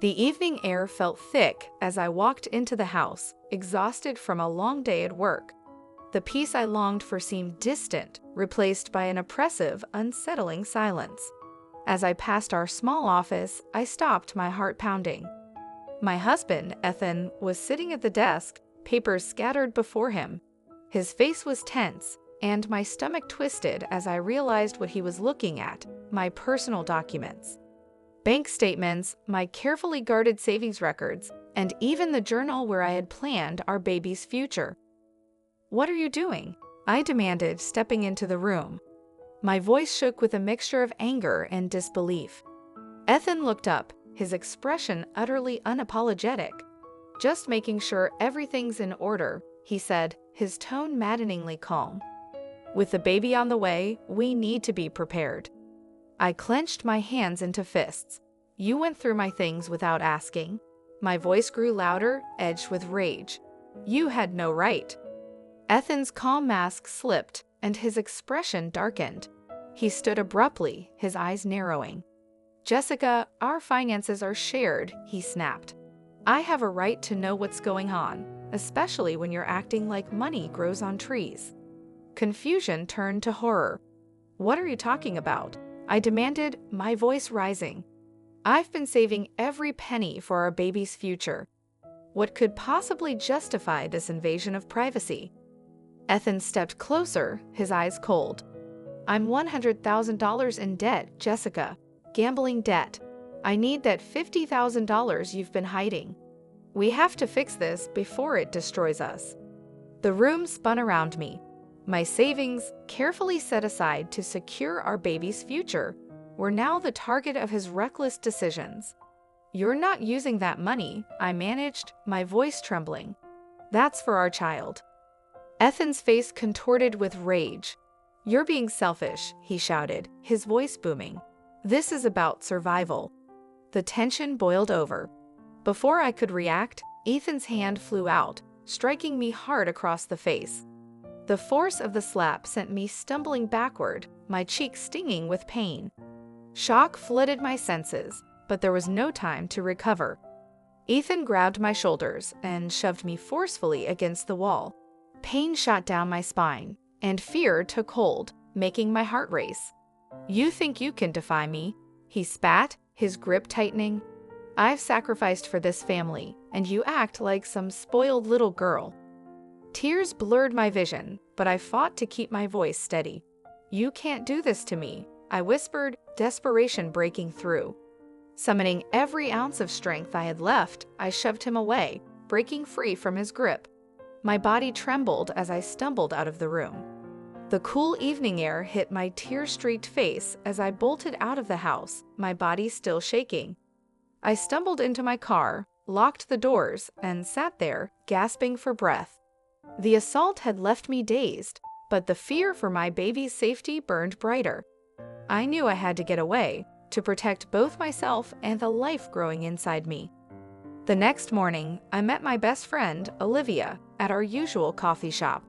The evening air felt thick as I walked into the house, exhausted from a long day at work. The peace I longed for seemed distant, replaced by an oppressive, unsettling silence. As I passed our small office, I stopped, my heart pounding. My husband, Ethan, was sitting at the desk, papers scattered before him. His face was tense, and my stomach twisted as I realized what he was looking at: my personal documents. Bank statements, my carefully guarded savings records, and even the journal where I had planned our baby's future. "What are you doing?" I demanded, stepping into the room. My voice shook with a mixture of anger and disbelief. Ethan looked up, his expression utterly unapologetic. "Just making sure everything's in order," he said, his tone maddeningly calm. "With the baby on the way, we need to be prepared." I clenched my hands into fists. "You went through my things without asking." My voice grew louder, edged with rage. "You had no right." Ethan's calm mask slipped, and his expression darkened. He stood abruptly, his eyes narrowing. "Jessica, our finances are shared," he snapped. "I have a right to know what's going on, especially when you're acting like money grows on trees." Confusion turned to horror. "What are you talking about?" I demanded, my voice rising. "I've been saving every penny for our baby's future. What could possibly justify this invasion of privacy?" Ethan stepped closer, his eyes cold. "I'm $100,000 in debt, Jessica. Gambling debt. I need that $50,000 you've been hiding. We have to fix this before it destroys us." The room spun around me. My savings, carefully set aside to secure our baby's future, were now the target of his reckless decisions. "You're not using that money," I managed, my voice trembling. "That's for our child." Ethan's face contorted with rage. "You're being selfish," he shouted, his voice booming. "This is about survival." The tension boiled over. Before I could react, Ethan's hand flew out, striking me hard across the face. The force of the slap sent me stumbling backward, my cheek stinging with pain. Shock flooded my senses, but there was no time to recover. Ethan grabbed my shoulders and shoved me forcefully against the wall. Pain shot down my spine, and fear took hold, making my heart race. "You think you can defy me?" he spat, his grip tightening. "I've sacrificed for this family, and you act like some spoiled little girl." Tears blurred my vision, but I fought to keep my voice steady. "You can't do this to me," I whispered, desperation breaking through. Summoning every ounce of strength I had left, I shoved him away, breaking free from his grip. My body trembled as I stumbled out of the room. The cool evening air hit my tear-streaked face as I bolted out of the house, my body still shaking. I stumbled into my car, locked the doors, and sat there, gasping for breath. The assault had left me dazed, but the fear for my baby's safety burned brighter. I knew I had to get away, to protect both myself and the life growing inside me. The next morning, I met my best friend, Olivia, at our usual coffee shop.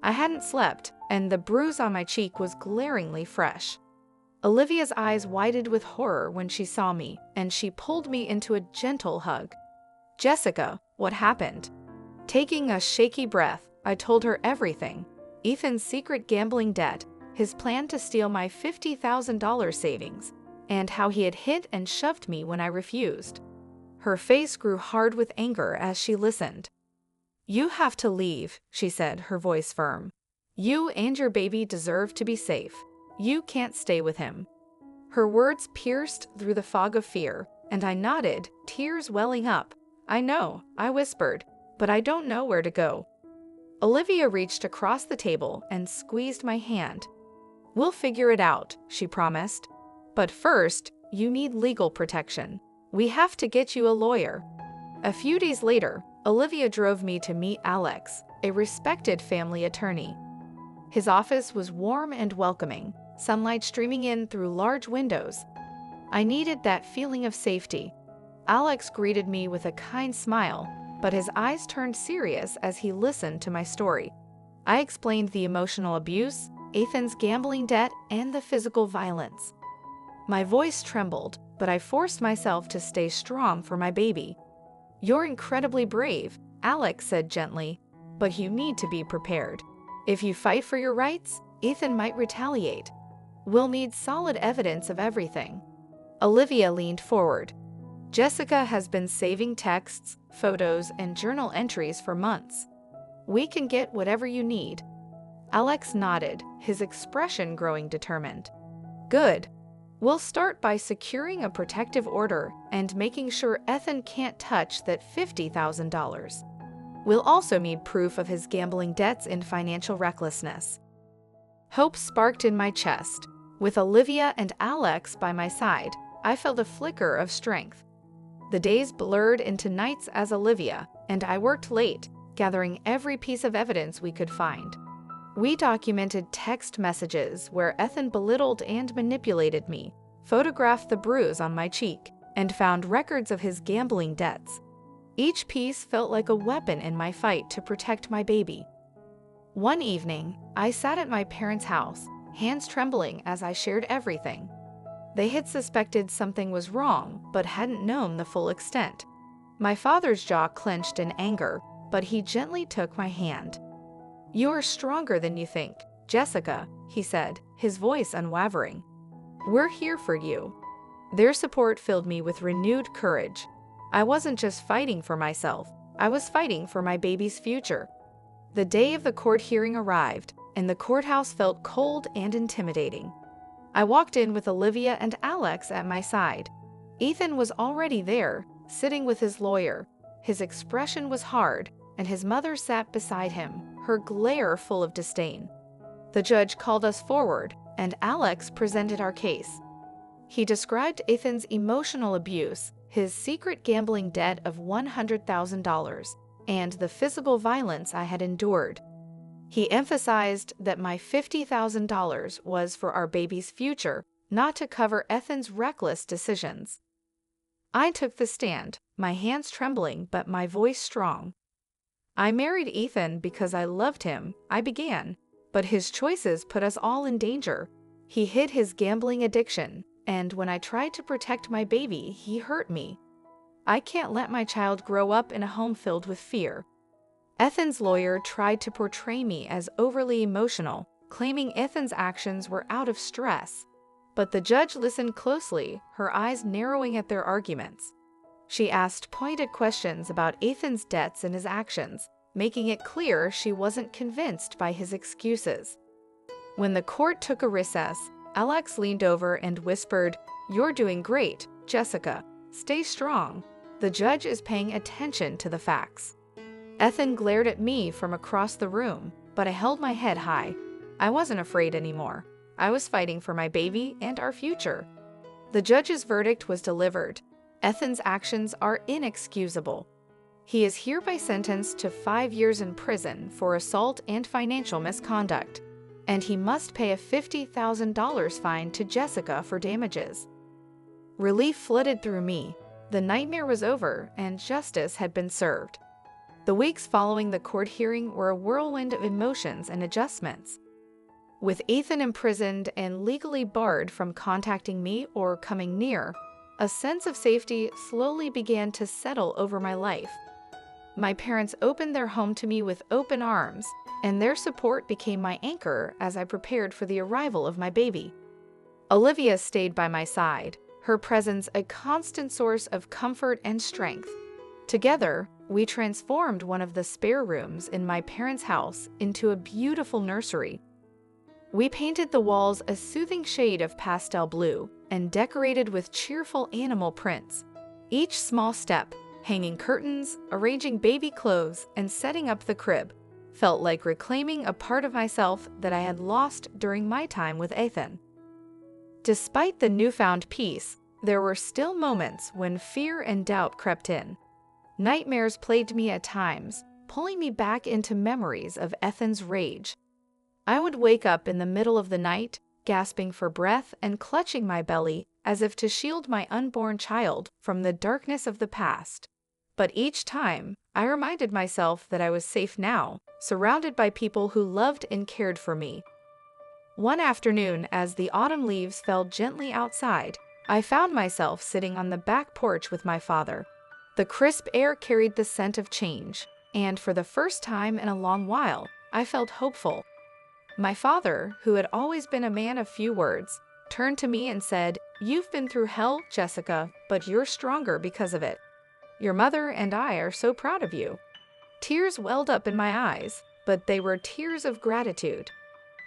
I hadn't slept, and the bruise on my cheek was glaringly fresh. Olivia's eyes widened with horror when she saw me, and she pulled me into a gentle hug. "Jessica, what happened?" Taking a shaky breath, I told her everything: Ethan's secret gambling debt, his plan to steal my $50,000 savings, and how he had hit and shoved me when I refused. Her face grew hard with anger as she listened. "You have to leave," she said, her voice firm. "You and your baby deserve to be safe. You can't stay with him." Her words pierced through the fog of fear, and I nodded, tears welling up. "I know," I whispered, "but I don't know where to go." Olivia reached across the table and squeezed my hand. "We'll figure it out," she promised. "But first, you need legal protection. We have to get you a lawyer." A few days later, Olivia drove me to meet Alex, a respected family attorney. His office was warm and welcoming, sunlight streaming in through large windows. I needed that feeling of safety. Alex greeted me with a kind smile, but his eyes turned serious as he listened to my story. I explained the emotional abuse, Ethan's gambling debt, and the physical violence. My voice trembled, but I forced myself to stay strong for my baby. "You're incredibly brave," Alex said gently, "but you need to be prepared. If you fight for your rights, Ethan might retaliate. We'll need solid evidence of everything." Olivia leaned forward. "Jessica has been saving texts, photos, and journal entries for months. We can get whatever you need." Alex nodded, his expression growing determined. "Good. We'll start by securing a protective order and making sure Ethan can't touch that $50,000. We'll also need proof of his gambling debts and financial recklessness." Hope sparked in my chest. With Olivia and Alex by my side, I felt a flicker of strength. The days blurred into nights as Olivia and I worked late, gathering every piece of evidence we could find. We documented text messages where Ethan belittled and manipulated me, photographed the bruise on my cheek, and found records of his gambling debts. Each piece felt like a weapon in my fight to protect my baby. One evening, I sat at my parents' house, hands trembling as I shared everything. They had suspected something was wrong, but hadn't known the full extent. My father's jaw clenched in anger, but he gently took my hand. "You're stronger than you think, Jessica," he said, his voice unwavering. "We're here for you." Their support filled me with renewed courage. I wasn't just fighting for myself, I was fighting for my baby's future. The day of the court hearing arrived, and the courthouse felt cold and intimidating. I walked in with Olivia and Alex at my side. Ethan was already there, sitting with his lawyer. His expression was hard, and his mother sat beside him, her glare full of disdain. The judge called us forward, and Alex presented our case. He described Ethan's emotional abuse, his secret gambling debt of $100,000, and the physical violence I had endured. He emphasized that my $50,000 was for our baby's future, not to cover Ethan's reckless decisions. I took the stand, my hands trembling but my voice strong. "I married Ethan because I loved him," I began, "but his choices put us all in danger. He hid his gambling addiction, and when I tried to protect my baby, he hurt me. I can't let my child grow up in a home filled with fear." Ethan's lawyer tried to portray me as overly emotional, claiming Ethan's actions were out of stress. But the judge listened closely, her eyes narrowing at their arguments. She asked pointed questions about Ethan's debts and his actions, making it clear she wasn't convinced by his excuses. When the court took a recess, Alex leaned over and whispered, "You're doing great, Jessica. Stay strong. The judge is paying attention to the facts." Ethan glared at me from across the room, but I held my head high. I wasn't afraid anymore. I was fighting for my baby and our future. The judge's verdict was delivered. Ethan's actions are inexcusable. He is hereby sentenced to 5 years in prison for assault and financial misconduct, and he must pay a $50,000 fine to Jessica for damages. Relief flooded through me. The nightmare was over, and justice had been served. The weeks following the court hearing were a whirlwind of emotions and adjustments. With Ethan imprisoned and legally barred from contacting me or coming near, a sense of safety slowly began to settle over my life. My parents opened their home to me with open arms, and their support became my anchor as I prepared for the arrival of my baby. Olivia stayed by my side, her presence a constant source of comfort and strength. Together, we transformed one of the spare rooms in my parents' house into a beautiful nursery. We painted the walls a soothing shade of pastel blue and decorated with cheerful animal prints. Each small step, hanging curtains, arranging baby clothes, and setting up the crib, felt like reclaiming a part of myself that I had lost during my time with Ethan. Despite the newfound peace, there were still moments when fear and doubt crept in. Nightmares plagued me at times, pulling me back into memories of Ethan's rage. I would wake up in the middle of the night, gasping for breath and clutching my belly as if to shield my unborn child from the darkness of the past. But each time, I reminded myself that I was safe now, surrounded by people who loved and cared for me. One afternoon, as the autumn leaves fell gently outside, I found myself sitting on the back porch with my father. The crisp air carried the scent of change, and for the first time in a long while, I felt hopeful. My father, who had always been a man of few words, turned to me and said, "You've been through hell, Jessica, but you're stronger because of it. Your mother and I are so proud of you." Tears welled up in my eyes, but they were tears of gratitude.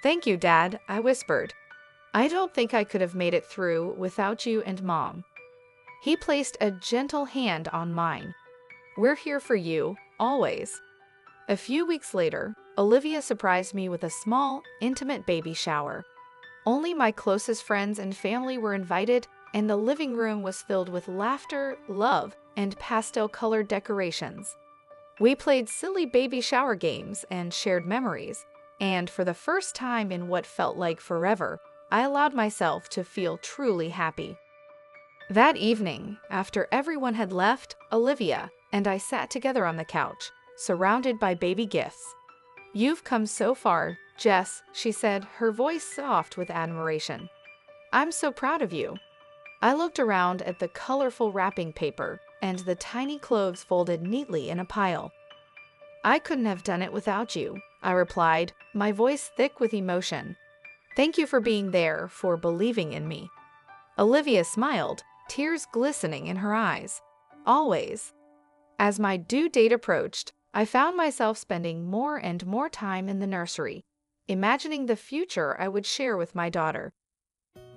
"Thank you, Dad," I whispered. "I don't think I could have made it through without you and Mom." He placed a gentle hand on mine. "We're here for you, always." A few weeks later, Olivia surprised me with a small, intimate baby shower. Only my closest friends and family were invited, and the living room was filled with laughter, love, and pastel-colored decorations. We played silly baby shower games and shared memories, and for the first time in what felt like forever, I allowed myself to feel truly happy. That evening, after everyone had left, Olivia and I sat together on the couch, surrounded by baby gifts. "You've come so far, Jess," she said, her voice soft with admiration. "I'm so proud of you." I looked around at the colorful wrapping paper and the tiny clothes folded neatly in a pile. "I couldn't have done it without you," I replied, my voice thick with emotion. "Thank you for being there, for believing in me." Olivia smiled, tears glistening in her eyes. "Always." As my due date approached, I found myself spending more and more time in the nursery, imagining the future I would share with my daughter.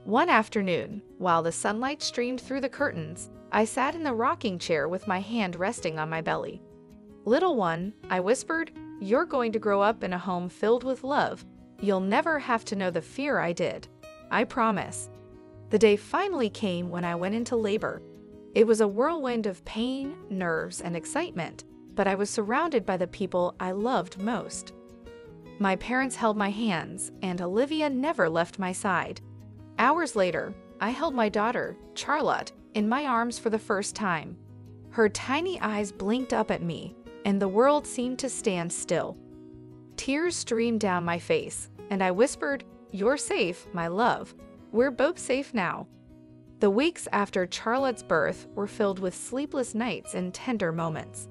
One afternoon, while the sunlight streamed through the curtains, I sat in the rocking chair with my hand resting on my belly. "Little one," I whispered, "you're going to grow up in a home filled with love. You'll never have to know the fear I did. I promise." The day finally came when I went into labor. It was a whirlwind of pain, nerves, and excitement, but I was surrounded by the people I loved most. My parents held my hands, and Olivia never left my side. Hours later, I held my daughter, Charlotte, in my arms for the first time. Her tiny eyes blinked up at me, and the world seemed to stand still. Tears streamed down my face, and I whispered, "You're safe, my love. We're both safe now." The weeks after Charlotte's birth were filled with sleepless nights and tender moments.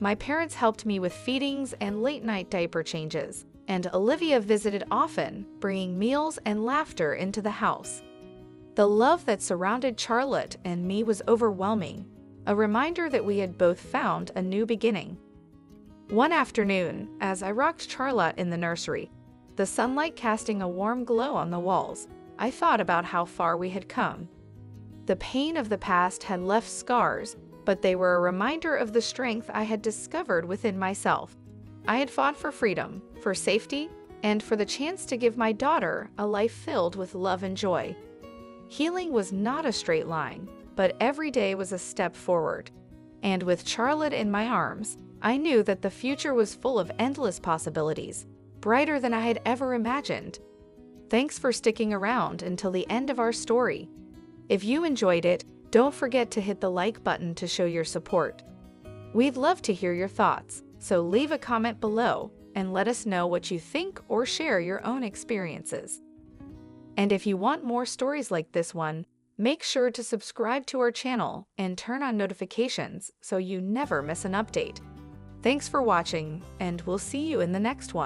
My parents helped me with feedings and late-night diaper changes, and Olivia visited often, bringing meals and laughter into the house. The love that surrounded Charlotte and me was overwhelming, a reminder that we had both found a new beginning. One afternoon, as I rocked Charlotte in the nursery, the sunlight casting a warm glow on the walls, I thought about how far we had come. The pain of the past had left scars, but they were a reminder of the strength I had discovered within myself. I had fought for freedom, for safety, and for the chance to give my daughter a life filled with love and joy. Healing was not a straight line, but every day was a step forward. And with Charlotte in my arms, I knew that the future was full of endless possibilities, brighter than I had ever imagined. Thanks for sticking around until the end of our story. If you enjoyed it, don't forget to hit the like button to show your support. We'd love to hear your thoughts, so leave a comment below and let us know what you think or share your own experiences. And if you want more stories like this one, make sure to subscribe to our channel and turn on notifications so you never miss an update. Thanks for watching, and we'll see you in the next one.